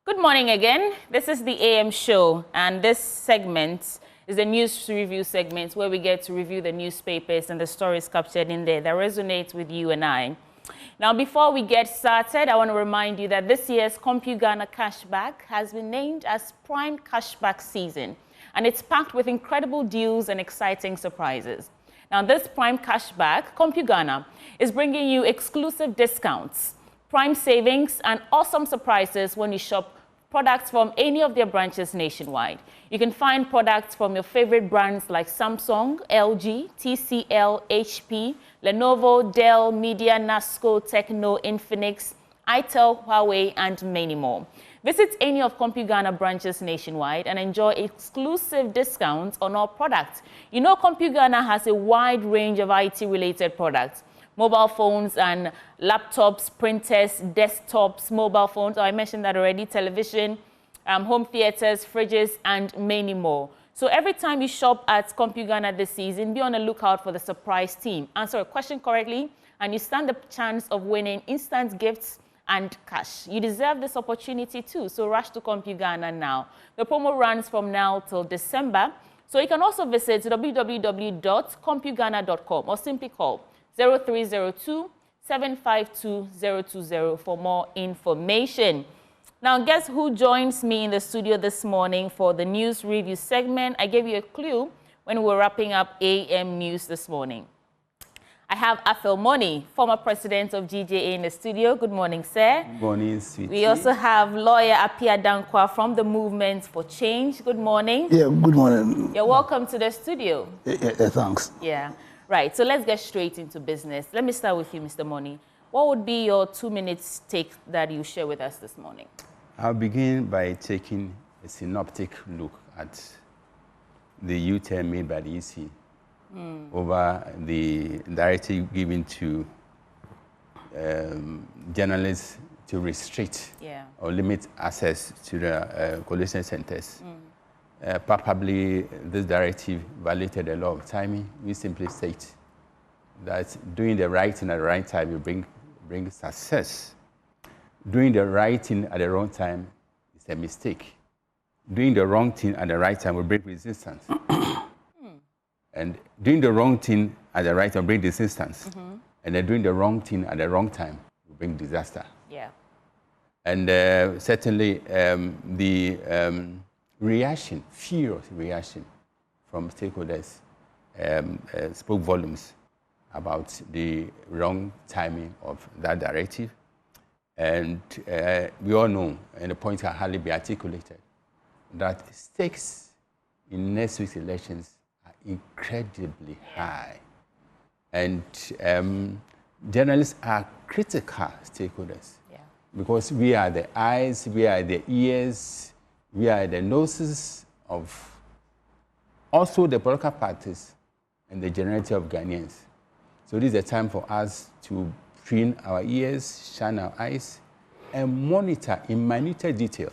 Good morning again. This is the AM show, and this segment is the news review segment where we get to review the newspapers and the stories captured in there that resonate with you and I. Now, before we get started, I want to remind you that this year's CompuGhana Cashback has been named as Prime Cashback Season, and it's packed with incredible deals and exciting surprises. Now, this Prime Cashback, CompuGhana, is bringing you exclusive discounts, prime savings, and awesome surprises when you shop products from any of their branches nationwide. You can find products from your favorite brands like Samsung, LG, TCL, HP, Lenovo, Dell, Media, Nasco, Techno, Infinix, itel, Huawei, and many more. Visit any of CompuGhana branches nationwide and enjoy exclusive discounts on all products. You know, CompuGhana has a wide range of IT-related products. Mobile phones and laptops, printers, desktops, mobile phones, I mentioned that already, television, home theaters, fridges, and many more. So every time you shop at CompuGhana this season, be on the lookout for the surprise team. Answer a question correctly, and you stand the chance of winning instant gifts and cash. You deserve this opportunity too, so rush to CompuGhana now. The promo runs from now till December, so you can also visit www.compughana.com or simply call 0302-752-020 for more information. Now, guess who joins me in the studio this morning for the news review segment? I gave you a clue when we were wrapping up AM News this morning. I have Appiah-Danquah, former president of GJA, in the studio. Good morning, sir. Good morning, sweetie. We also have lawyer Appiah-Danquah from the Movement for Change. Good morning. Yeah, good morning. You're welcome to the studio. Yeah, thanks. Yeah. Right, so let's get straight into business. Let me start with you, Mr. Money. What would be your 2 minutes take that you share with us this morning? I'll begin by taking a synoptic look at the U-turn made by the EC over the directive given to journalists to restrict or limit access to the collation centers. Probably this directive violated a law of timing. We simply state that doing the right thing at the right time will bring success. Doing the right thing at the wrong time is a mistake. Doing the wrong thing at the right time will bring resistance. And doing the wrong thing at the right time will bring resistance. And then doing the wrong thing at the wrong time will bring disaster. Yeah. And certainly the reaction, furious reaction from stakeholders spoke volumes about the wrong timing of that directive. And we all know, and the point can hardly be articulated, that stakes in next week's elections are incredibly high. And journalists are critical stakeholders because we are the eyes, we are the ears, we are the noses of also the political parties and the generality of Ghanaians. So this is a time for us to train our ears, shine our eyes, and monitor in minute detail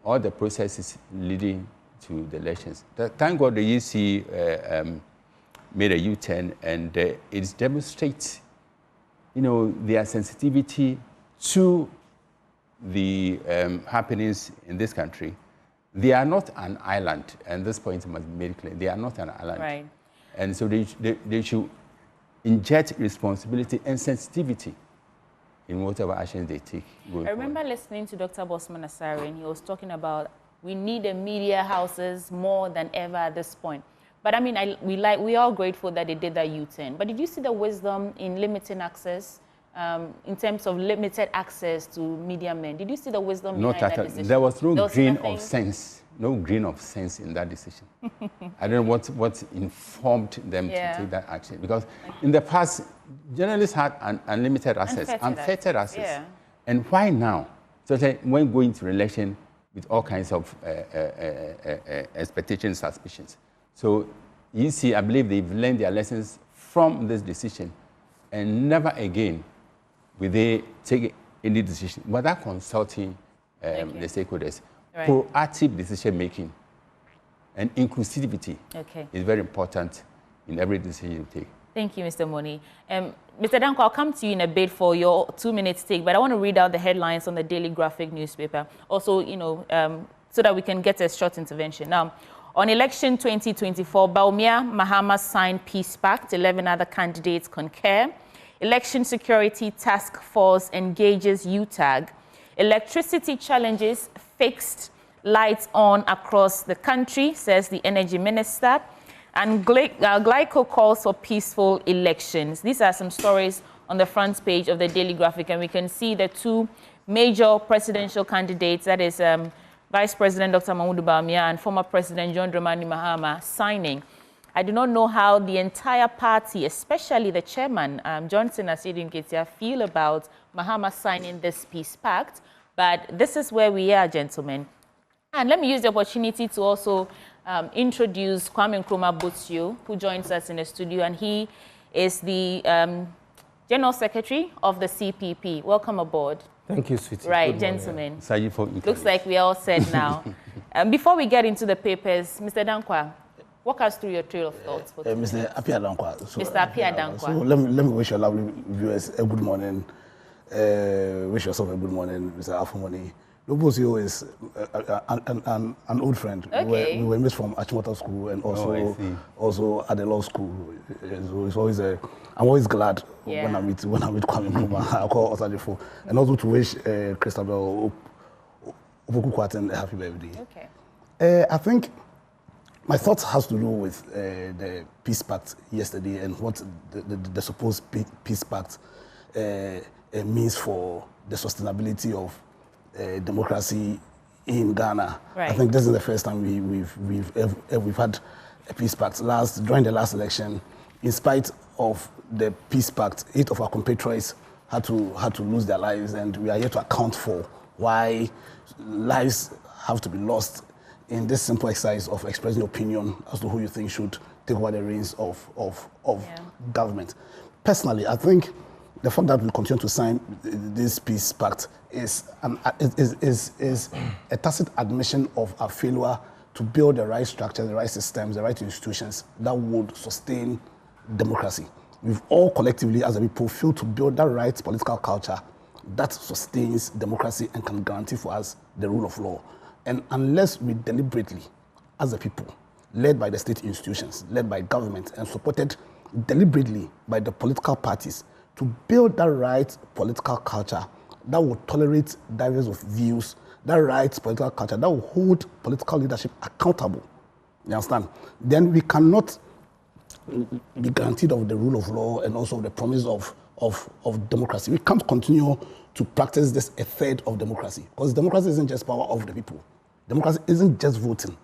all the processes leading to the elections. Thank God the EC made a U-turn, and it demonstrates, their sensitivity to the happenings in this country. They are not an island, and this point must be made clear. They are not an island. Right. And so they should inject responsibility and sensitivity in whatever actions they take. I remember listening to Dr. Bosman Asari, and he was talking about we need the media houses more than ever at this point. But I mean, we are grateful that they did that U-turn. But did you see the wisdom in limiting access? In terms of limited access to media men, did you see the wisdom behind that decision? There was no grain of sense, in that decision. I don't know what informed them to take that action, because in the past, journalists had unlimited access, unfettered access. Yeah. And why now? So when going to election with all kinds of expectations, suspicions. So you see, I believe they've learned their lessons from this decision, and never again will they take any decision without consulting the stakeholders. Right. Proactive decision-making and inclusivity is very important in every decision you take. Thank you, Mr. Moni. Mr. Danquah, I'll come to you in a bit for your 2-minute take, but I want to read out the headlines on the Daily Graphic newspaper. Also, so that we can get a short intervention. Now, on election 2024, Bawumia Mahama signed Peace Pact. 11 other candidates concur. Election Security Task Force engages UTAG. Electricity challenges fixed. Lights on across the country, says the Energy Minister. And Glyco calls for peaceful elections. These are some stories on the front page of the Daily Graphic, and we can see the two major presidential candidates, that is Vice President Dr. Mahmoud Bawumia and former President John Dramani Mahama, signing. I do not know how the entire party, especially the chairman, Johnson Asiedu Nketia, feel about Mahama signing this peace pact, but this is where we are, gentlemen. And let me use the opportunity to also introduce Kwame Nkrumah Botsio, who joins us in the studio, and he is the General Secretary of the CPP. Welcome aboard. Thank you, sweetie. Right, gentlemen. Looks like we are all set now. Before we get into the papers, Mr. Danquah, walk us through your trail of thoughts. For Mr. Appiah-Danquah. Mr. Appiah-Danquah. So let me wish your lovely viewers a good morning. Wish yourself a good morning, Mr. Afomoni. Lobosio is an old friend. Okay. We were missed from Achimota School and also at the law school. So it's always I'm always glad when I meet Kwame Nkrumah. I call Osajifo. And also to wish Christabel Opoku-Kwarteng a happy birthday. Okay. I think my thoughts has to do with the Peace Pact yesterday and what the supposed Peace Pact means for the sustainability of democracy in Ghana. Right. I think this is the first time we've had a peace pact. During the last election, in spite of the peace pact, 8 of our compatriots had to lose their lives, and we are yet to account for why lives have to be lost in this simple exercise of expressing opinion as to who you think should take over the reins of government. Personally, I think the fact that we continue to sign this peace pact is a tacit admission of our failure to build the right structure, the right systems, the right institutions that would sustain democracy. We've all collectively, as a people, failed to build that right political culture that sustains democracy and can guarantee for us the rule of law. And unless we deliberately, as a people, led by the state institutions, led by government, and supported deliberately by the political parties, to build that right political culture that will tolerate diverse of views, that right political culture that will hold political leadership accountable, you understand? Then we cannot be guaranteed of the rule of law and also the promise of democracy. We can't continue to practice this a third of democracy, because democracy isn't just power of the people. Democracy isn't just voting.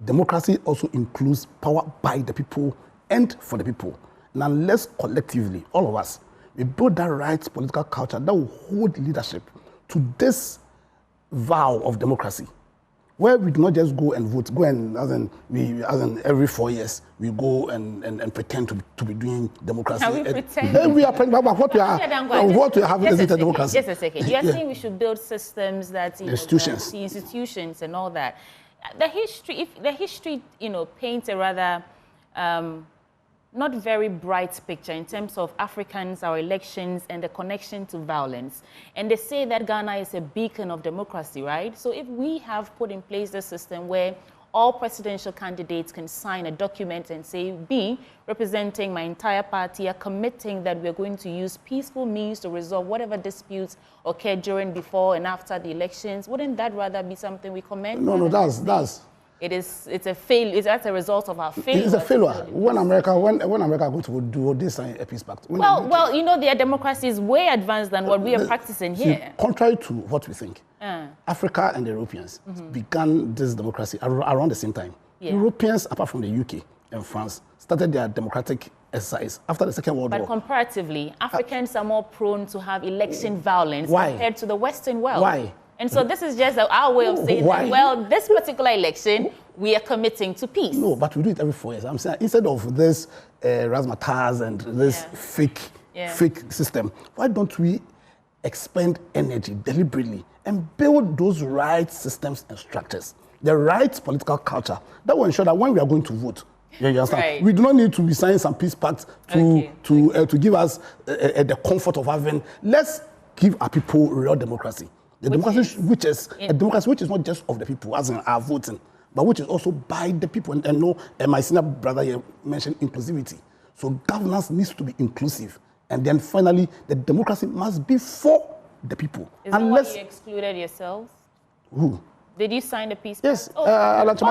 Democracy also includes power by the people and for the people. And unless collectively, all of us, we build that right political culture that will hold leadership to this vow of democracy, where we do not just go and vote, as in every 4 years, we go and pretend to be doing democracy. Can we pretend? We are pretending, but what we have isn't a democracy. Just a second. You are saying we should build systems that the institutions and all that. The history, paints a rather not very bright picture in terms of Africans, our elections, and the connection to violence. And they say that Ghana is a beacon of democracy, right? So if we have put in place a system where all presidential candidates can sign a document and say, me, representing my entire party, are committing that we're going to use peaceful means to resolve whatever disputes occur during, before, and after the elections, wouldn't that rather be something we commend? No, that's. It's a fail. That's a result of our failure. It's a failure. When America going to do this sign a peace pact. Their democracy is way advanced than what we are practicing here. Contrary to what we think, Africa and the Europeans began this democracy around the same time. Yeah. Europeans, apart from the UK and France, started their democratic exercise after the Second World War. But comparatively, Africans are more prone to have election violence Why? Compared to the Western world. Why? And so this is just our way of saying that, well, this particular election, we are committing to peace. No, but we do it every 4 years. I'm saying instead of this razzmatazz and this fake system, why don't we expend energy deliberately and build those right systems and structures, the right political culture that will ensure that when we are going to vote, Yeah, you understand? Right. We do not need to be signing some peace pact to give us the comfort of having. Let's give our people real democracy. The democracy which is a democracy which is not just of the people, as in our voting, but which is also by the people. And no, my senior brother here mentioned inclusivity. So governance needs to be inclusive. And then finally, the democracy must be for the people. Is that why you excluded yourselves? Who? Did you sign the peace? Yes, Oh, but the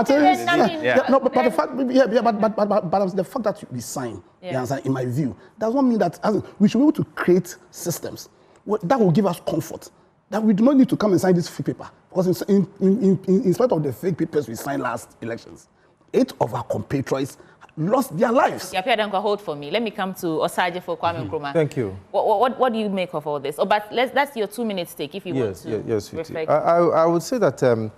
fact that we sign, in my view, does not mean that we should be able to create systems that will give us comfort. That we do not need to come and sign this fake paper. Because in spite of the fake papers we signed last elections, 8 of our compatriots lost their lives. Appiah-Danquah, hold for me. Let me come to Osaje for Kwame Nkrumah. Thank you. What do you make of all this? Oh, but that's your 2-minute take if you want to reflect. I would say that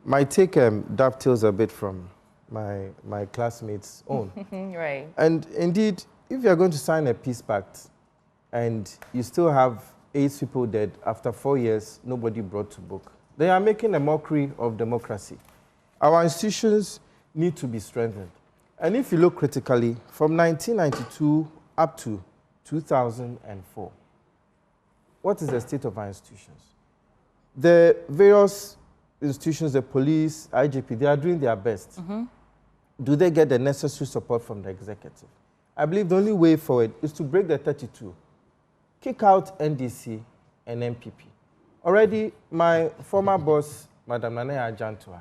my take dovetails a bit from my classmates' own. Right. And indeed, if you're going to sign a peace pact and you still have 8 people dead after 4 years, nobody brought to book, they are making a mockery of democracy. Our institutions need to be strengthened. And if you look critically, from 1992 up to 2004, what is the state of our institutions? The various institutions, the police, IGP, they are doing their best. Do they get the necessary support from the executive? I believe the only way forward is to break the 32, kick out NDC and MPP. Already, my former boss, Madam Appiah-Danquah,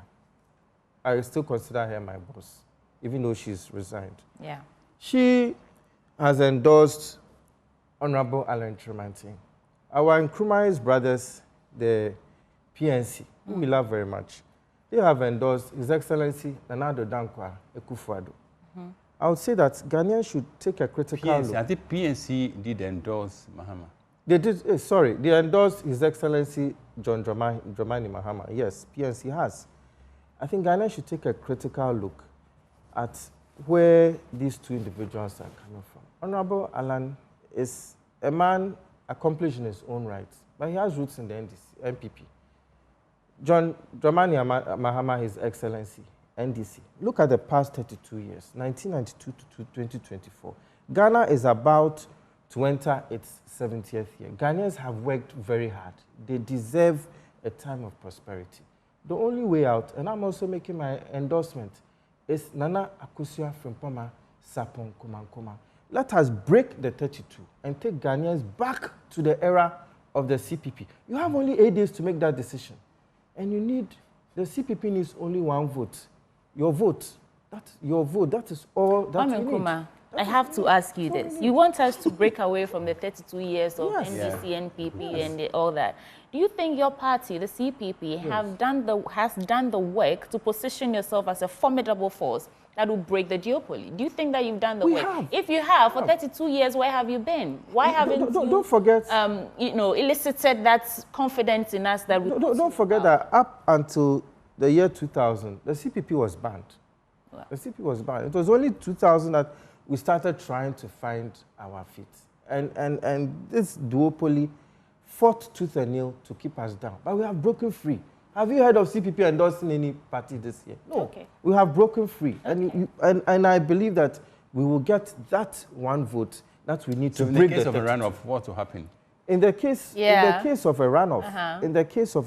I still consider her my boss, even though she's resigned. Yeah. She has endorsed Honorable Alan Tremantin. Our Nkrumah's brothers, the PNC, whom we love very much, they have endorsed His Excellency Appiah-Danquah Akufo-Addo. I would say that Ghanaians should take a critical look. I think PNC did endorse Mahama. They did, they endorsed His Excellency John Dramani Mahama. Yes, PNC has. I think Ghanaians should take a critical look at where these 2 individuals are coming from. Honorable Alan is a man accomplished in his own right, but he has roots in the MPP. John Dramani Mahama, His Excellency, NDC. Look at the past 32 years, 1992 to 2024. Ghana is about to enter its 70th year. Ghanaians have worked very hard. They deserve a time of prosperity. The only way out, and I'm also making my endorsement, is Nana Akosua-Frimpong Sarpong Kumankoma. Let us break the 32 and take Ghanaians back to the era of the CPP. You have only 8 days to make that decision. And you need, the CPP needs only 1 vote. Your vote, that is all that you need. I have to ask you this. You want us to break away from the 32 years of NDC, NPP, and all that. Do you think your party, the CPP, has done the work to position yourself as a formidable force that will break the duopoly? Do you think that you've done the work? If you have, for 32 years, where have you been? Why haven't you, don't forget, elicited that confidence in us that we... Don't forget that up until the year 2000, the CPP was banned. Wow. The CPP was banned. It was only 2000 that we started trying to find our feet. And this duopoly fought tooth and nail to keep us down. But we have broken free. Have you heard of CPP endorsing any party this year? No. Okay. We have broken free. Okay. And I believe that we will get that 1 vote that we need to break the 32. In the case of a runoff, what will happen? In the case of a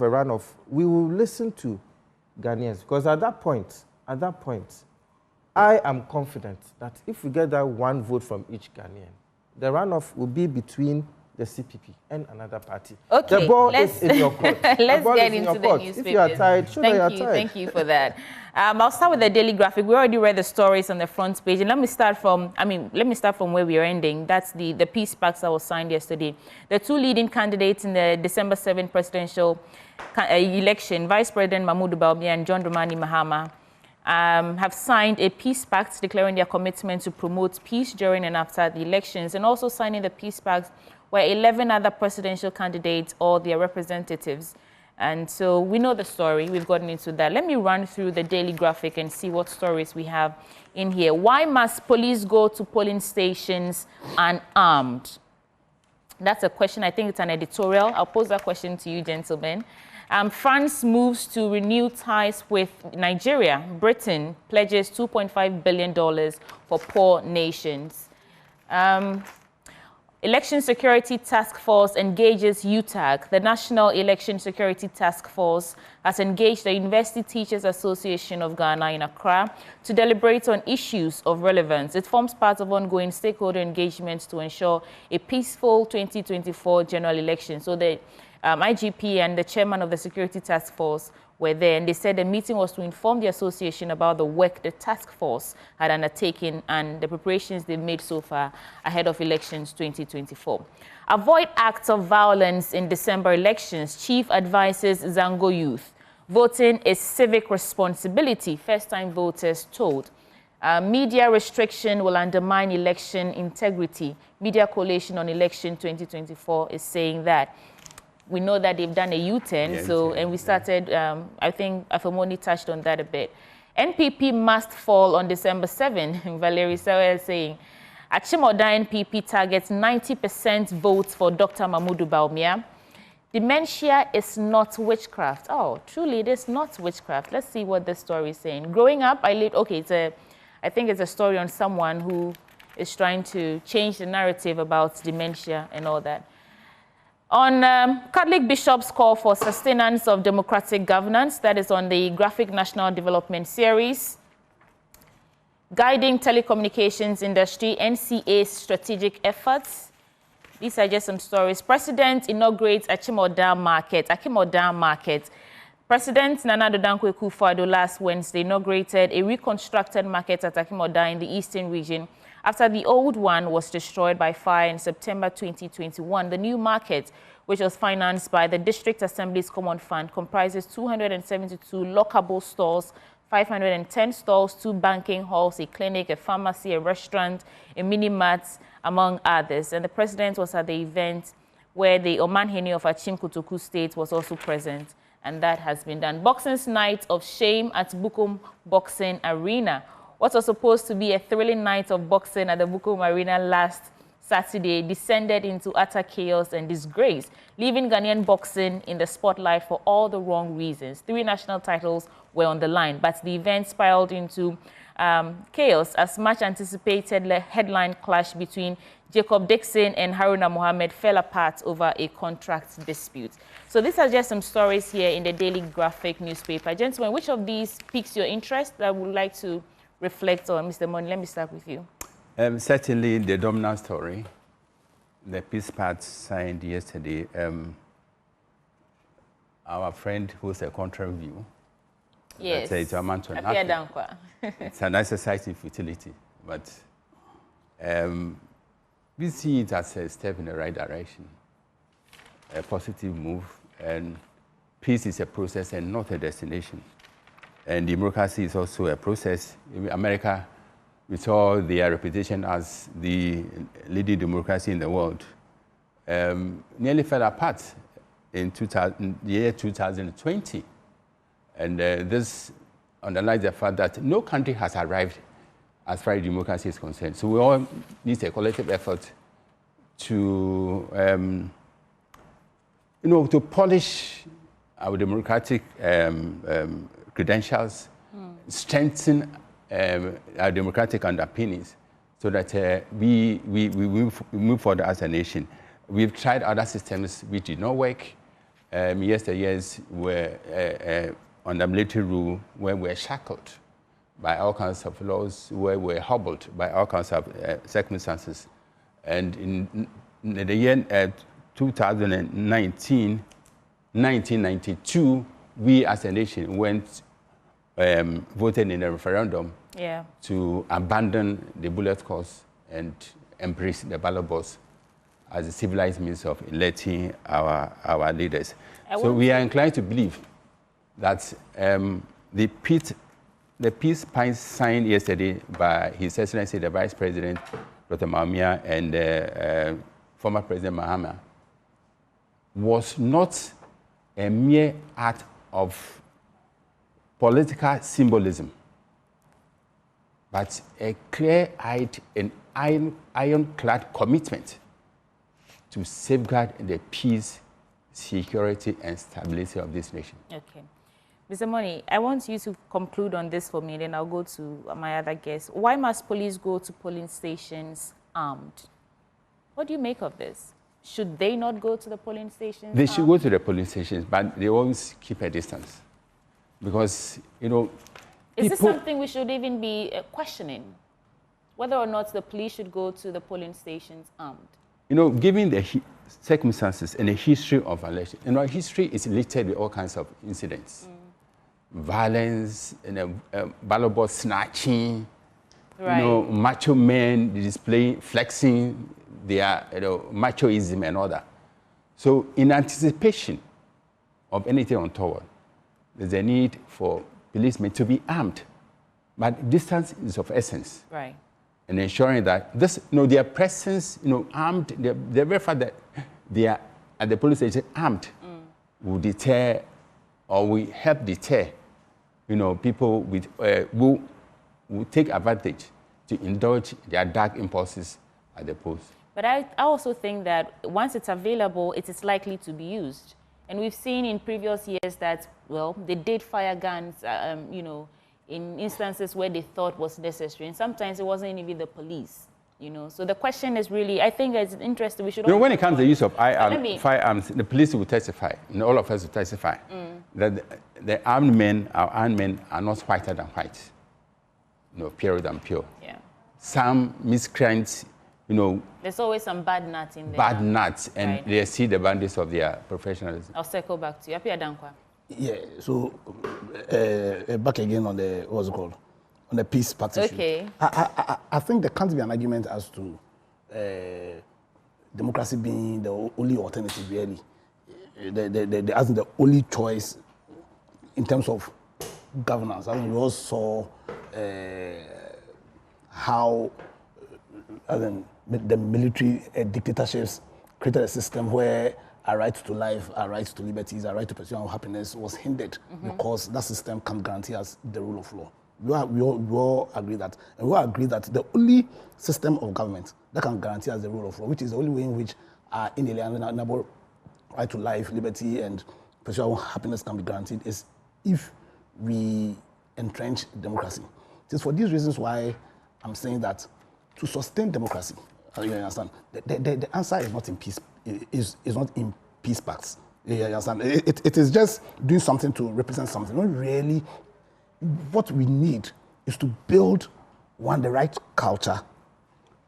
runoff, we will listen to Ghanaians. Because at that point, I am confident that if we get that 1 vote from each Ghanaian, the runoff will be between the CPP and another party. Okay, the ball is in your court. Let's get into the newspapers. If you are tired, show that you are tired. Thank you for that. I'll start with the Daily Graphic. We already read the stories on the front page, and let me start from where we are ending. That's the peace pact that was signed yesterday. The 2 leading candidates in the December 7 presidential election, Vice President Mahmoud Bawumia and John Dramani Mahama, have signed a peace pact declaring their commitment to promote peace during and after the elections, and also signing the peace pact where 11 other presidential candidates or their representatives. And so we know the story. We've gotten into that. Let me run through the Daily Graphic and see what stories we have in here. Why must police go to polling stations unarmed? That's a question. I think it's an editorial. I'll pose that question to you, gentlemen. France moves to renew ties with Nigeria. Britain pledges $2.5 billion for poor nations. Election Security Task Force engages UTAG. The National Election Security Task Force has engaged the University Teachers Association of Ghana in Accra to deliberate on issues of relevance. It forms part of ongoing stakeholder engagements to ensure a peaceful 2024 general election. So the IGP and the chairman of the Security Task Force were there, and they said the meeting was to inform the association about the work the task force had undertaken and the preparations they've made so far ahead of elections 2024. Avoid acts of violence in December elections. Chief advises Zango youth. Voting is civic responsibility, first-time voters told. Media restriction will undermine election integrity. Media Coalition on Election 2024 is saying that. We know that they've done a U-turn, and we started, I think Afamoni touched on that a bit. NPP must fall on December 7, Valerie Sawa is saying. Achimota NPP targets 90% votes for Dr. Mahmoud Bawumia. Dementia is not witchcraft. Oh, truly, it is not witchcraft. Let's see what this story is saying. Growing up, I think it's a story on someone who is trying to change the narrative about dementia and all that. On Catholic bishops' call for sustenance of democratic governance, that is on the Graphic National Development Series. Guiding telecommunications industry, NCA's strategic efforts. These are just some stories. President inaugurates Achimota Market. President Nana Addo Dankwa Akufo-Addo last Wednesday inaugurated a reconstructed market at Achimota in the eastern region after the old one was destroyed by fire in September 2021. The new market, which was financed by the District Assembly's Common Fund, comprises 272 lockable stores, 510 stalls, 2 banking halls, a clinic, a pharmacy, a restaurant, a mini-mart, among others. And the president was at the event where the Omanhene of Achim Kotoku State was also present, and that has been done. Boxing's Night of Shame at Bukum Boxing Arena. What was supposed to be a thrilling night of boxing at the Bukum Arena last Saturday descended into utter chaos and disgrace, leaving Ghanaian boxing in the spotlight for all the wrong reasons. 3 national titles were on the line, but the event spiraled into chaos as much anticipated headline clash between Jacob Dixon and Haruna Mohammed fell apart over a contract dispute. So these are just some stories here in the Daily Graphic newspaper. Gentlemen, which of these piques your interest that I would like to reflect on? Mr. Moni, let me start with you. Certainly the dominant story, the peace part signed yesterday. Our friend who's a contrary view. Yes, Appiah-Danquah. It's an exercise in futility, but we see it as a step in the right direction, a positive move, and peace is a process and not a destination. And democracy is also a process. In America, with all their reputation as the leading democracy in the world, nearly fell apart in the year 2020. And this underlines the fact that no country has arrived as far as democracy is concerned. So we all need a collective effort to, to polish our democratic credentials, strengthen our democratic underpinnings, so that we move forward as a nation. We've tried other systems which did not work. Yesteryears were under military rule, where we were shackled by all kinds of laws, where we were hobbled by all kinds of circumstances. And in the year 1992, we as a nation voted in a referendum to abandon the bullet course and embrace the ballot box as a civilized means of electing our leaders. So we are inclined to believe that the peace pine signed yesterday by His Excellency the Vice President, Dr. Bawumia, and former President Mahama was not a mere act of political symbolism, but a clear-eyed and ironclad commitment to safeguard the peace, security and stability of this nation. Okay. Mr. Money, I want you to conclude on this for me, then I'll go to my other guests. Why must police go to polling stations armed? What do you make of this? Should they not go to the polling stations? They should go to the polling stations, but they always keep a distance. Because, you know, is this something we should even be questioning? Whether or not the police should go to the polling stations armed? You know, given the circumstances and the history of election, you know, history is littered with all kinds of incidents. Violence, ballot box snatching, right. You know, macho men displaying, flexing their, you know, machoism and all that. So in anticipation of anything untoward, there's a need for policemen to be armed. But distance is of essence. Right. And ensuring that this, you know, their presence, you know, armed, the very fact that they are at the police station armed will deter or will help deter, you know, people with, will take advantage to indulge their dark impulses at the polls. But I also think that once it's available, it is likely to be used. And we've seen in previous years that, well, they did fire guns, you know, in instances where they thought was necessary. And sometimes it wasn't even the police, you know. So the question is really, I think it's interesting. We should. You know, when it comes to the use of firearms, the police will testify, and all of us will testify, that the armed men, our armed men, are not whiter than white. You know, purer than pure. Yeah. Some miscreants, you know. There's always some bad nuts in there. Bad nuts, and right. They see the bandits of their professionalism. I'll circle back to you. Appiah-Danquah. Yeah, so back again on the, what's it called? On the peace party issue. Okay. I think there can't be an argument as to democracy being the only alternative, really. As in the only choice in terms of governance. I mean, we all saw how the military dictatorships created a system where our right to life, our right to liberties, our right to pursue our happiness was hindered because that system can't guarantee us the rule of law. We all agree that. And we all agree that the only system of government that can guarantee us the rule of law, which is the only way in which our inalienable right to life, liberty, and pursue our happiness can be guaranteed, is if we entrench democracy. It is for these reasons why I'm saying that to sustain democracy, you understand, the answer is not in peace. Is not in peace pacts. You understand? It is just doing something to represent something. Not really. What we need is to build, the right culture,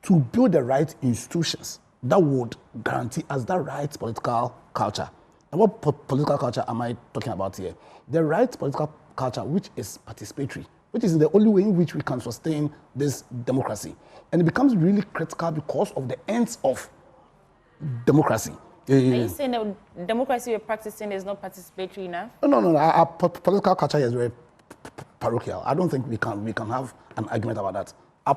to build the right institutions that would guarantee us the right political culture. And what political culture am I talking about here? The right political culture, which is participatory, which is the only way in which we can sustain this democracy. And it becomes really critical because of the ends of democracy. Are you saying that democracy we're practicing is not participatory enough? No. Our political culture is very parochial. I don't think we can have an argument about that.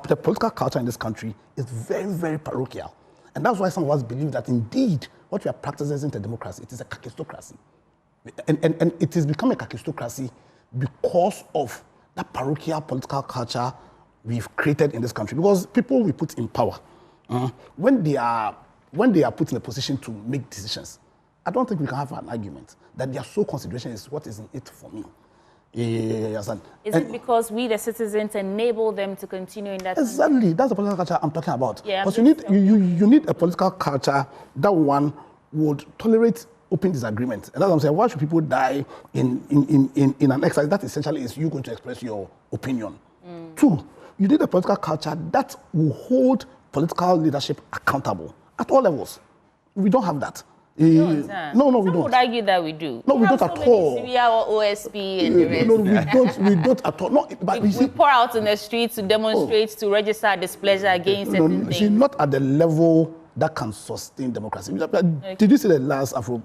The political culture in this country is very, very parochial. And that's why some of us believe that indeed what we are practicing isn't a democracy, it is a kakistocracy. And it has become a kakistocracy because of that parochial political culture we've created in this country. Because people we put in power, when they are put in a position to make decisions, I don't think we can have an argument that their sole consideration is what is in it for me. Is it because we, the citizens, enable them to continue in that? Exactly. That's the political culture I'm talking about. Yeah, because you need a political culture that one would tolerate open disagreement. And that's what I'm saying. Why should people die in an exercise that essentially is you going to express your opinion? Two, you need a political culture that will hold political leadership accountable at all levels. We don't have that. No, we don't. Some would argue that we do. No, we don't at all. Syria or OSP and the rest. No, we don't at all. No, but we pour out in the streets to demonstrate, to register our displeasure against certain things. She's not at the level that can sustain democracy. Okay. Did you see the last Afro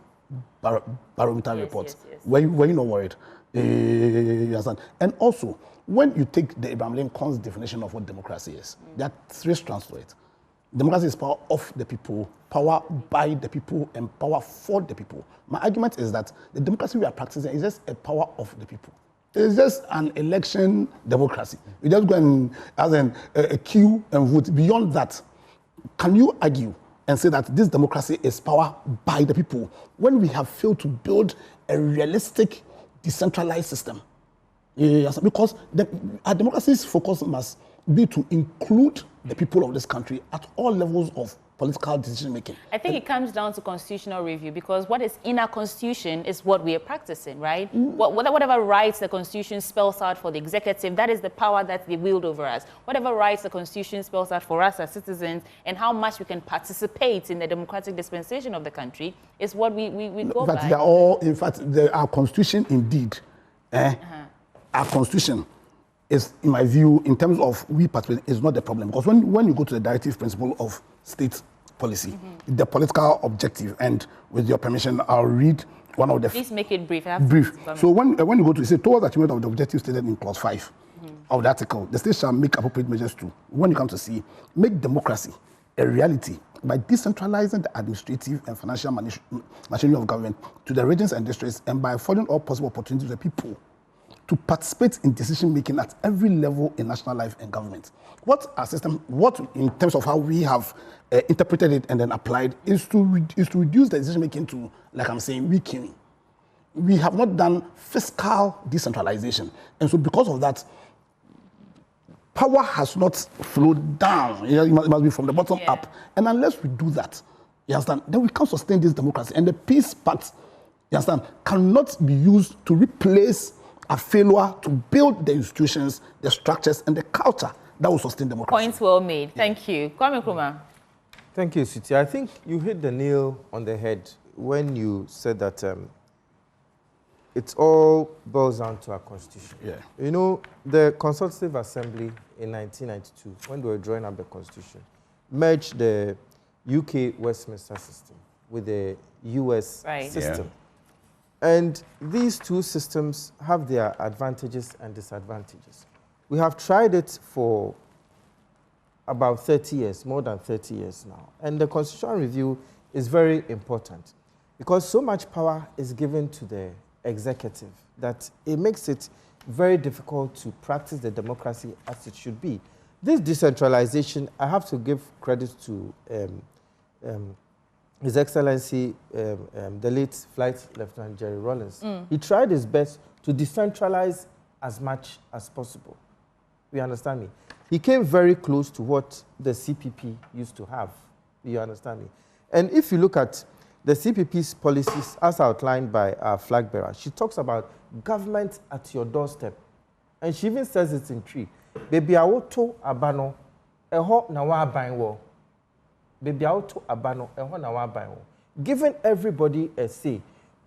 Barometer report? Yes. Were you not worried? And also, when you take the Abraham Lincoln's definition of what democracy is, there are three strands to it. Democracy is power of the people, power by the people, and power for the people. My argument is that the democracy we are practicing is just a power of the people. It's just an election democracy. We just go and as a queue and vote. Beyond that, can you argue and say that this democracy is power by the people when we have failed to build a realistic, decentralized system. Yes, because our democracy's focus must be to include the people of this country at all levels of political decision making. I think it comes down to constitutional review, because what is in our constitution is what we are practicing, right? Whatever rights the constitution spells out for the executive, that is the power that they wield over us. Whatever rights the constitution spells out for us as citizens and how much we can participate in the democratic dispensation of the country is what we go by. They're all, in fact, our constitution indeed, our constitution is, in my view, in terms of we participate, is not the problem. Because when you go to the directive principle of state policy, the political objective, and with your permission, I'll read one of the... Please make it brief. Brief. So when you go to, say, towards the achievement of the objective stated in clause 5 of the article, the state shall make appropriate measures to, when you come to see, make democracy a reality by decentralizing the administrative and financial machinery of government to the regions and districts, and by affording all possible opportunities to the people to participate in decision-making at every level in national life and government. What our system, what in terms of how we have interpreted it and then applied, is to reduce the decision-making to, like I'm saying, weakening. We have not done fiscal decentralization. And so because of that, power has not flowed down. It must be from the bottom up. And unless we do that, you understand, then we can't sustain this democracy. And the peace pact, you understand, cannot be used to replace a failure to build the institutions, the structures, and the culture that will sustain democracy. Points well made. Thank you. Kwame Nkrumah. Thank you, Suti. I think you hit the nail on the head when you said that it all boils down to our constitution. Yeah. You know, the Consultative Assembly in 1992, when they were drawing up the constitution, merged the UK Westminster system with the US system. Yeah. And these two systems have their advantages and disadvantages. We have tried it for about 30 years, more than 30 years now. And the constitutional review is very important because so much power is given to the executive that it makes it very difficult to practice the democracy as it should be. This decentralization, I have to give credit to His Excellency, the late Flight Lieutenant Jerry Rawlings. He tried his best to decentralize as much as possible. You understand me? He came very close to what the CPP used to have. You understand me? And if you look at the CPP's policies as outlined by our flag bearer, she talks about government at your doorstep. And she even says it in 3. Baby awoto abano, eho na wa banwo. Baby auto abano, eho na wa banwo. Giving everybody a say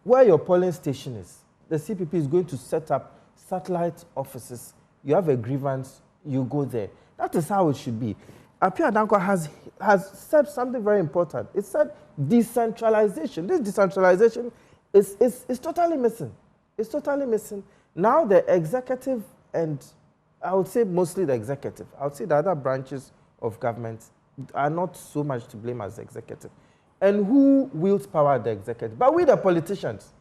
where your polling station is, the CPP is going to set up satellite offices. You have a grievance, you go there. That is how it should be. Appiah-Danquah has said something very important. It said decentralization. This decentralization is totally missing. It's totally missing. Now the executive, and I would say mostly the executive, I would say the other branches of government are not so much to blame as the executive. And who wields power at the executive? But we the politicians,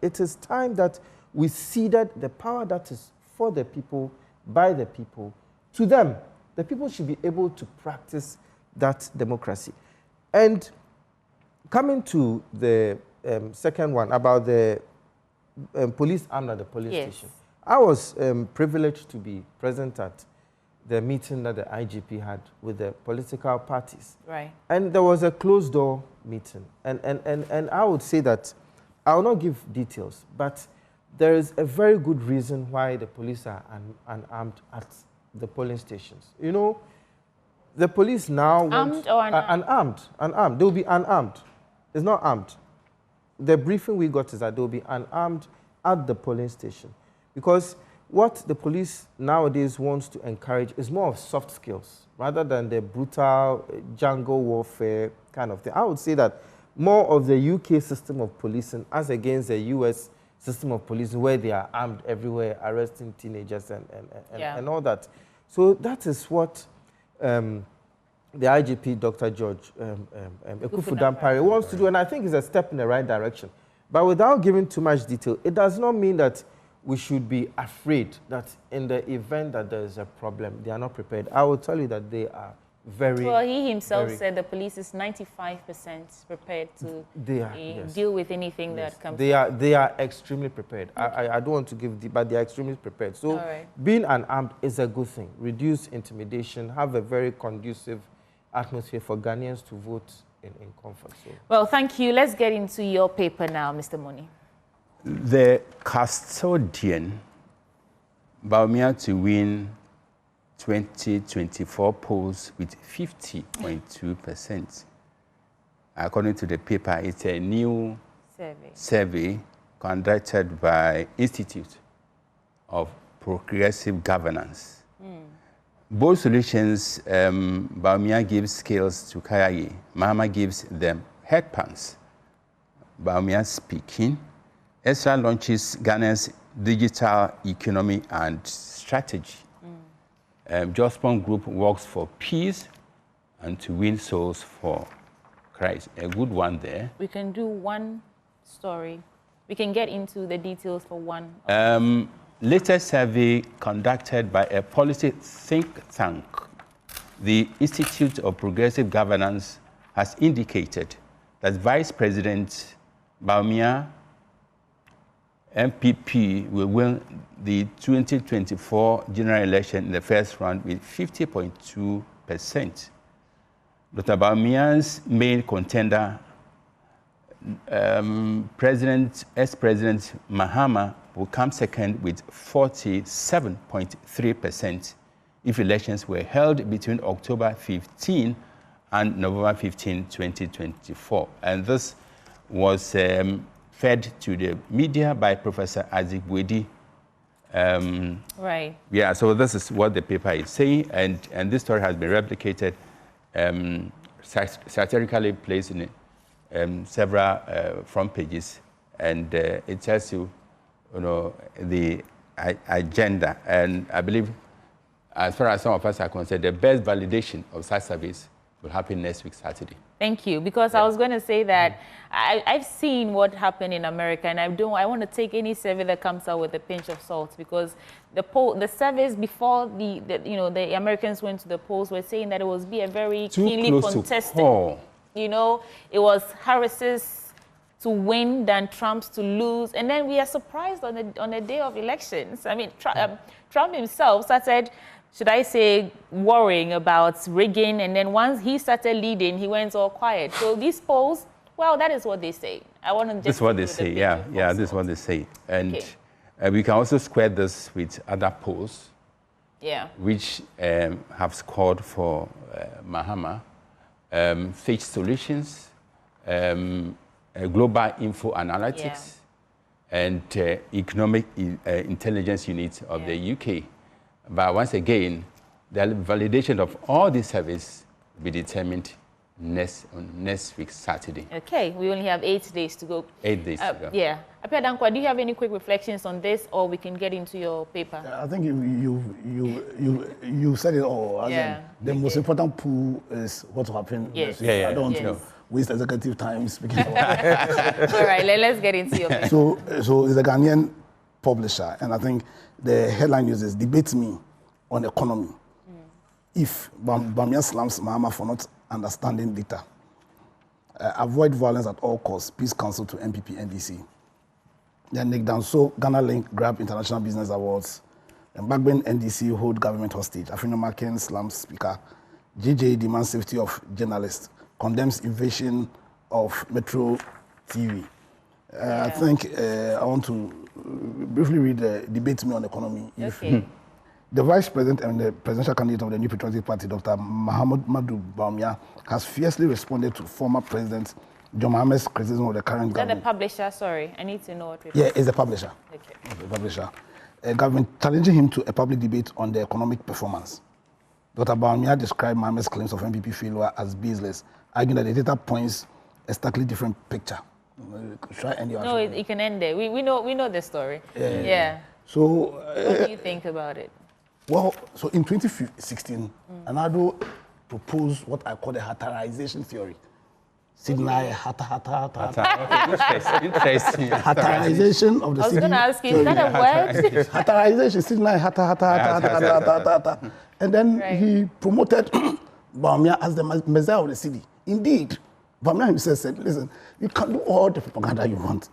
it is time that we ceded the power that is for the people, by the people, to them. The people should be able to practice that democracy. And coming to the second one about the police armed at the police station, I was privileged to be present at the meeting that the IGP had with the political parties. Right. And there was a closed door meeting. And I would say that, I will not give details, but there is a very good reason why the police are unarmed at the polling stations. You know, the police now armed or unarmed? Unarmed. They will be unarmed. It's not armed. The briefing we got is that they will be unarmed at the polling station. Because what the police nowadays wants to encourage is more of soft skills rather than the brutal jungle warfare kind of thing. I would say that more of the UK system of policing as against the US system of policing where they are armed everywhere, arresting teenagers and all that. So that is what the IGP, Dr. George Ekufu-Dampare, wants to do, and I think it's a step in the right direction. But without giving too much detail, it does not mean that we should be afraid that in the event that there is a problem, they are not prepared. I will tell you that they are very... Well, he himself said the police is 95% prepared to deal with anything that comes. They are extremely prepared. Okay. I don't want to give deep, but they are extremely prepared. So being unarmed is a good thing. Reduce intimidation, have a very conducive atmosphere for Ghanaians to vote in comfort. So. Well, thank you. Let's get into your paper now, Mr. Moni. The custodian, Bawumia to win 2024 polls with 50.2%. According to the paper, it's a new survey conducted by Institute of Progressive Governance. Both solutions, Bawumia gives skills to Kayaye. Mahama gives them headpans. Bawumia speaking. Ezra launches Ghana's digital economy and strategy. Jospon Group works for peace and to win souls for Christ. A good one there. We can do one story. We can get into the details for one. Latest survey conducted by a policy think tank, the Institute of Progressive Governance, has indicated that Vice President Bawumia MPP will win the 2024 general election in the first round with 50.2%. Dr. Bawumia's main contender, ex-President Mahama, will come second with 47.3% if elections were held between October 15 and November 15, 2024. And this was fed to the media by Professor Isaac Boedi. Right. Yeah, so this is what the paper is saying, and this story has been replicated, satirically placed in several front pages, and it tells you, the agenda. And I believe, as far as some of us are concerned, the best validation of such service will happen next week, Saturday. Thank you, because I was going to say that I've seen what happened in America, and I want to take any survey that comes out with a pinch of salt, because the surveys before the Americans went to the polls were saying that it was be a very keenly contested. It was Harris's to win than Trump's to lose, and then we are surprised on the day of elections. I mean, Trump himself started, should I say, worrying about rigging, and then once he started leading, he went all quiet. So these polls, well, that is what they say. I want to just... This is what they say, yeah, this is what they say. And we can also square this with other polls, which have scored for Mahama, Fitch Solutions, Global Info Analytics, and Economic Intelligence Unit of the UK. But once again, the validation of all these surveys will be determined next week, Saturday. Okay, we only have 8 days to go. 8 days to go. Yeah. Appiah-Danquah, do you have any quick reflections on this, or we can get into your paper? I think you said it all. The most important pool is what will happen next week. I don't want to waste executive time speaking about it. All right, let's get into your paper. So it's a Ghanaian publisher, and I think the headline news is "Debate Me on Economy." If Bawumia slams Mahama for not understanding data, avoid violence at all costs. Peace Council to MPP NDC. Then Nick Danso, Ghana Link grab International Business Awards. And Bagbin NDC hold government hostage. Afino Maken slams speaker. JJ demands safety of journalists. Condemns invasion of Metro TV. I think I want to briefly read the Debate Me on Economy. Okay. The Vice President and the presidential candidate of the New Patriotic Party, Dr. Mahamudu Bawumia, has fiercely responded to former President John Mahama's criticism of the current government. Is that the publisher? Sorry, I need to know what Yeah, it's the publisher. Okay. It's the publisher. Government challenging him to a public debate on the economic performance. Dr. Bawumia described Mahama's claims of MPP failure as baseless, arguing that the data points a starkly different picture. Should I end your No, it can end there. We know the story. Yeah. So, what do you think about it? Well, so in 2016, Anado proposed what I call the Hattarization theory. Signal Interesting. Hattarization of the I was going to ask you, is that a word? Hattarization, signal, and then he promoted Bawumia as the Messiah of the city. Indeed, Bawumia himself said, listen, you can do all the propaganda you want.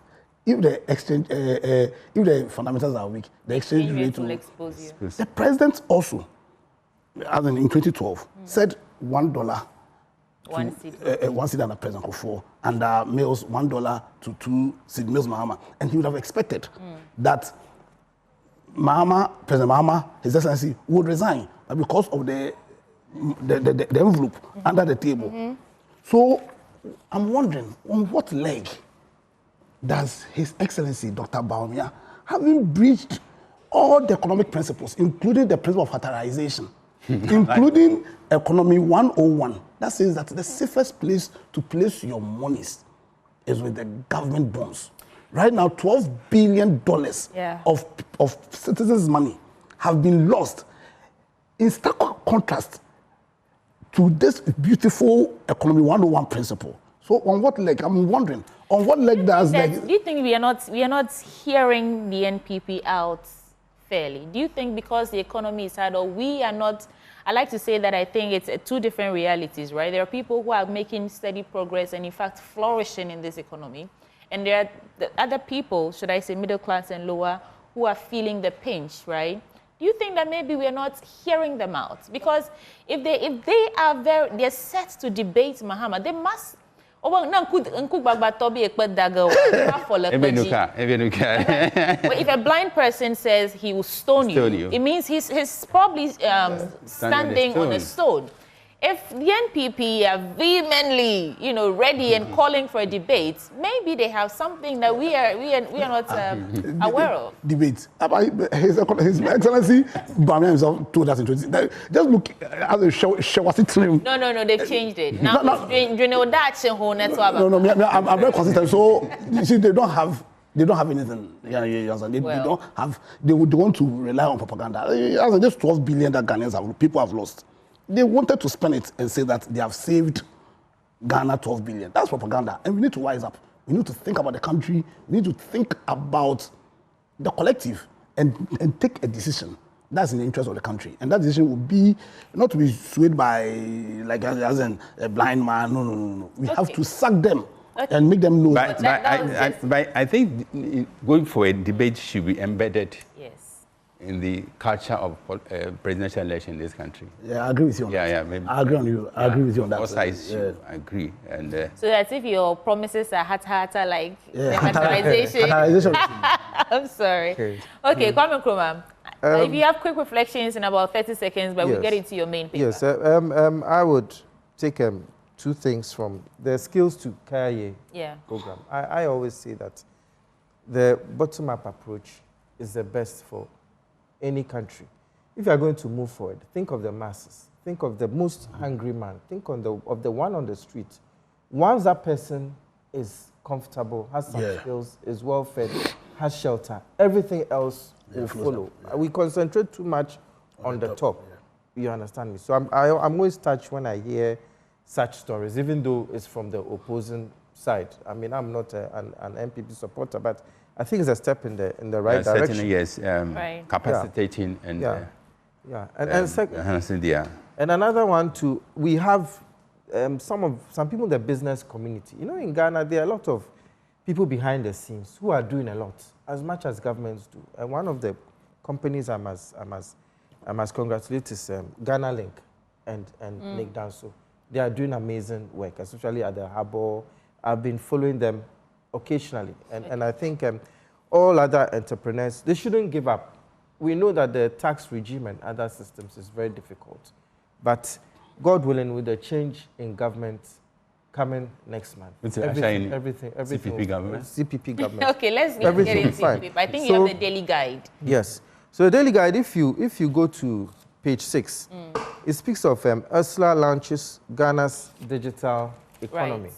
If the exchange, if the fundamentals are weak, the exchange rate will expose you. The president also, as in 2012, said $1 one seed. One seed under President Kufuor, and males $1 to 2 seed males Mahama. And he would have expected that President Mahama, His Excellency, would resign because of the envelope under the table. So I'm wondering, on what leg does His Excellency, Dr. Bawumia, having breached all the economic principles, including the principle of factorization, including Economy 101, that says that the safest place to place your monies is with the government bonds. Right now, $12 billion of citizens' money have been lost, in stark contrast to this beautiful Economy 101 principle. So on what leg? I'm wondering, on what leg does... Do you think we are not hearing the NPP out fairly? Do you think because the economy is hard, or we are not... I like to say that I think it's two different realities, right? There are people who are making steady progress and, in fact, flourishing in this economy. And there are the other people, should I say middle class and lower, who are feeling the pinch, right? Do you think that maybe we are not hearing them out? Because if they are they're set to debate Mahama, they must... But if a blind person says he will stone you, it means he's probably standing on a stone. If the NPP are vehemently, ready and calling for a debate, maybe they have something that we are not aware of. Debate. His Excellency Bawumia himself told us in 20. Just look at the Shawasi trim. No, they've changed it. Now, I'm very consistent. So you see, they don't have anything. They don't have. They want to rely on propaganda. This 12 billion that Ghanaians people have lost. They wanted to spend it and say that they have saved Ghana 12 billion. That's propaganda. And we need to wise up. We need to think about the country. We need to think about the collective and take a decision that's in the interest of the country. And that decision will be not to be swayed by, like, as in a blind man. No. We have to suck them and make them know. But I think going for a debate should be embedded in the culture of presidential election in this country. Yeah, I agree with you on that. Maybe. I agree on you. I agree with you on that. Both sides should agree. And, so that's if your promises are hata like the factorization. I'm sorry. Okay, Kwame Nkrumah. If you have quick reflections in about 30 seconds, but we'll get into your main paper. Yes, I would take two things from the Skills to Career program. I always say that the bottom-up approach is the best for any country. If you are going to move forward, think of the masses. Think of the most hungry man. Think of the one on the street. Once that person is comfortable, has some skills, is well fed, has shelter, everything else will follow. We concentrate too much on the top. You understand me? So I'm always touched when I hear such stories, even though it's from the opposing side. I mean, I'm not an NPP supporter, but I think it's a step in the right direction. Certainly, yes. Capacitating and and another one too. We have some people in the business community. In Ghana, there are a lot of people behind the scenes who are doing a lot, as much as governments do. And one of the companies I must congratulate is Ghana Link and Nick Danso. They are doing amazing work, especially at the harbour. I've been following them occasionally. And I think all other entrepreneurs, they shouldn't give up. We know that the tax regime and other systems is very difficult. But God willing, with the change in government coming next month, everything CPP government. CPP government. Okay, let's get into it. I think you have the daily guide. Yes. So the daily guide, if you go to page 6, it speaks of Ursula launches Ghana's digital economy. Right.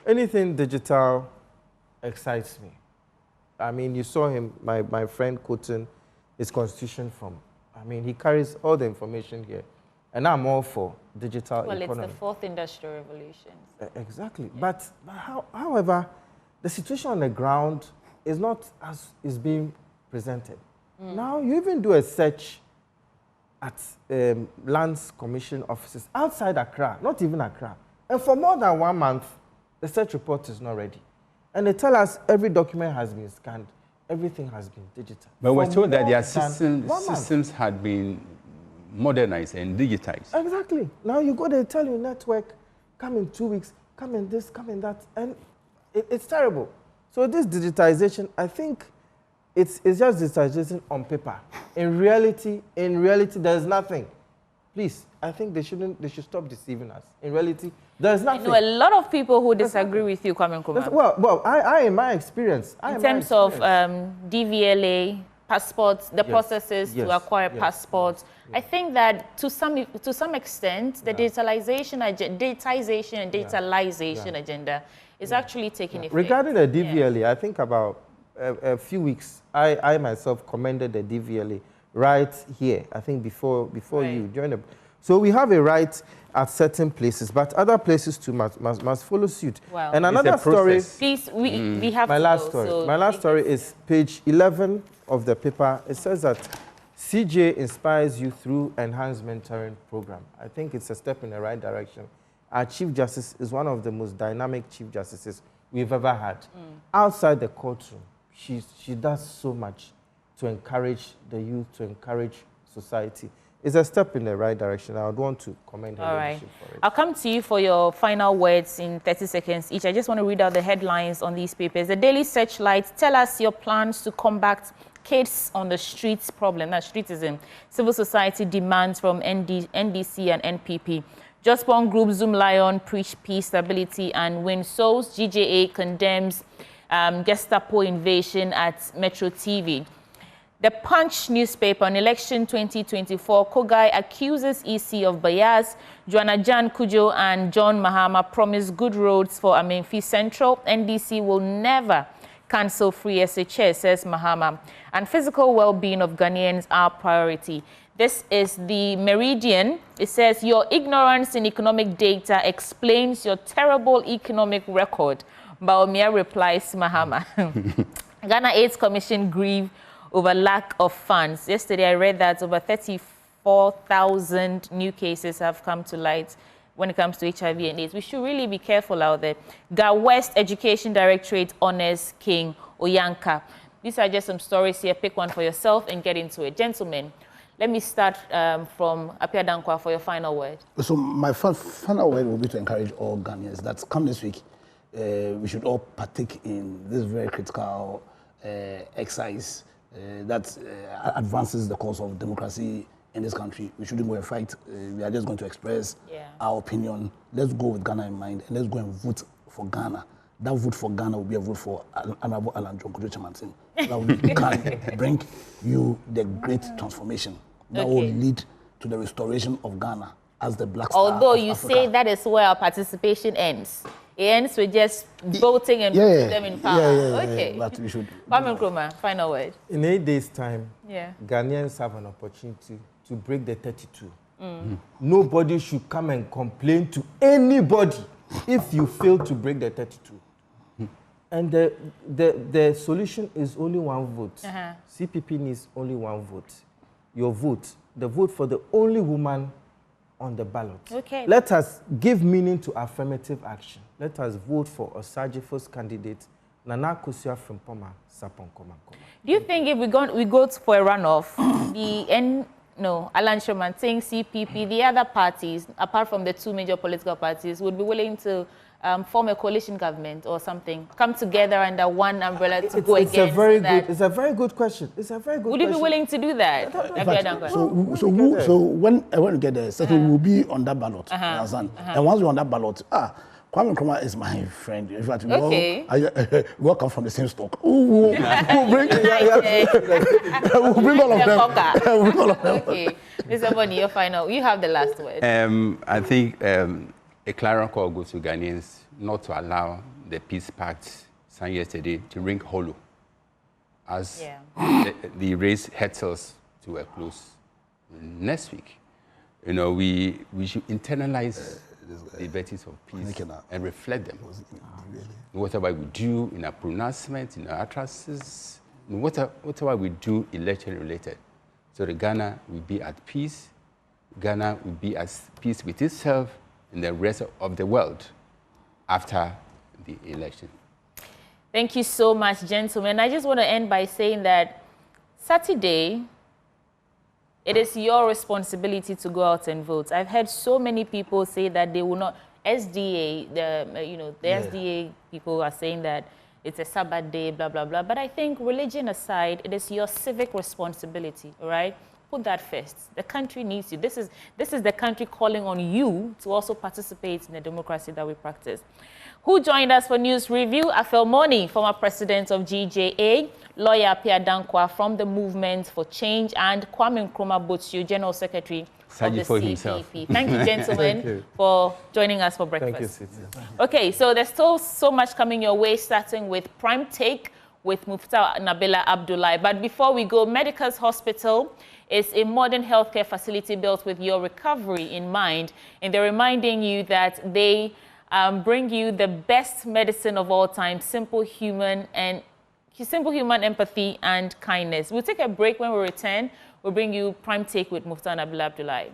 Anything digital excites me. I mean, you saw him, my friend quoting his constitution from. I mean, he carries all the information here. And I'm all for digital economy. Well, it's the fourth industrial revolution. Exactly. Yeah. But however, the situation on the ground is not as is being presented. Now, you even do a search at Lands Commission offices outside Accra, not even Accra. And for more than 1 month, the search report is not ready. And they tell us every document has been scanned, everything has been digital. But we're told that their systems had been modernized and digitized. Exactly. Now you go there, tell your network, come in 2 weeks, come in this, come in that, and it's terrible. So this digitization, I think it's just digitization on paper. In reality, there's nothing. Please, I think they should stop deceiving us. In reality, there's nothing. I know a lot of people who disagree with you, Kwame Nkrumah. Well, I in my experience, in terms of DVLA, passports, the processes to acquire passports, I think that to some extent, the digitization and digitalization agenda is actually taking effect. Regarding the DVLA, I think about a few weeks, I myself commended the DVLA right here. I think before you joined up. So we have a right at certain places, but other places too must follow suit. Wow. And another story. Please, we have my last story. So my last story is page 11 of the paper. It says that CJ inspires you through enhanced mentoring program. I think it's a step in the right direction. Our Chief Justice is one of the most dynamic Chief Justices we've ever had. Outside the courtroom, she does so much to encourage the youth, to encourage society. It's a step in the right direction. I would want to commend her leadership for it. I'll come to you for your final words in 30 seconds each. I just want to read out the headlines on these papers. The Daily Searchlight, tell us your plans to combat kids on the streets problem. That's streetism. Civil society demands from NDC and NPP. Jospon Group, Zoom Lion, preach peace, stability, and win souls. GJA condemns Gestapo invasion at Metro TV. The Punch newspaper on election 2024, Kogai accuses EC of bias. Joanna Jan Kujo and John Mahama promise good roads for Amenfi Central. NDC will never cancel free SHS, says Mahama. And physical well-being of Ghanaians are priority. This is the Meridian. It says, your ignorance in economic data explains your terrible economic record. Baumia replies Mahama. Ghana AIDS Commission grieve over lack of funds. Yesterday, I read that over 34,000 new cases have come to light when it comes to HIV and AIDS. We should really be careful out there. Ga West Education Directorate honors King Oyanka. These are just some stories here. Pick one for yourself and get into it. Gentlemen, let me start from Appiah-Danquah for your final word. So my final word will be to encourage all Ghanaians that come this week, we should all partake in this very critical exercise that advances the cause of democracy in this country. We shouldn't go and fight. We are just going to express our opinion. Let's go with Ghana in mind and let's go and vote for Ghana. That vote for Ghana will be a vote for Honorable Alan John Kuduchamantin. That can bring you the great transformation that will lead to the restoration of Ghana as the black star. Although you say that is where our participation ends. It ends with just voting and putting them in power. Okay. But we should. Kwame Nkrumah, final word. In 8 days' time, Ghanaians have an opportunity to break the 32. Nobody should come and complain to anybody if you fail to break the 32. And the solution is only one vote. CPP needs only one vote. Your vote, the vote for the only woman on the ballot. Okay. Let us give meaning to affirmative action. Let us vote for Osagyefos candidate, Nana Akosua Frimpong Sarpong. Do you think if we go for a runoff, Alan Shomanting, CPP, the other parties, apart from the two major political parties, would be willing to form a coalition government or something, come together under one umbrella to go against that? It's a very good question. It's a very good question. Would you be willing to do that? So when we get there, second, we'll be on that ballot. And once we're on that ballot, Kwame Nkrumah is my friend. In fact, we all come from the same stock. We'll bring all of them. Okay. Mr. Boni, your final. You have the last word. I think a clarion call goes to Ghanaians not to allow the peace pact signed yesterday to ring hollow as the race heads to a close next week. You know, we should internalize the virtues of peace and reflect them. Whatever we do in our pronouncements, in our utterances, whatever we do election related. so that Ghana will be at peace. Ghana will be at peace with itself and the rest of the world after the election. Thank you so much, gentlemen. I just want to end by saying that Saturday, it is your responsibility to go out and vote. I've heard so many people say that they will not. SDA, the SDA people are saying that it's a Sabbath day, blah, blah, blah. But I think religion aside, it is your civic responsibility, all right? Put that first. The country needs you. This is the country calling on you to also participate in the democracy that we practice. Who joined us for News Review? Afel Moni, former president of GJA, lawyer Appiah-Danquah from the Movement for Change, and Kwame Nkrumah Botsu, general secretary of the CPP. Himself. Thank you, gentlemen, for joining us for breakfast. Thank you, Siti. Okay, so there's still so much coming your way, starting with Prime Take with Mufta Nabila Abdullahi. But before we go, Medicus Hospital is a modern healthcare facility built with your recovery in mind. And they're reminding you that they bring you the best medicine of all time, simple human empathy and kindness. We'll take a break. When we return, we'll bring you Prime Take with Mufta Nabila Abdullahi.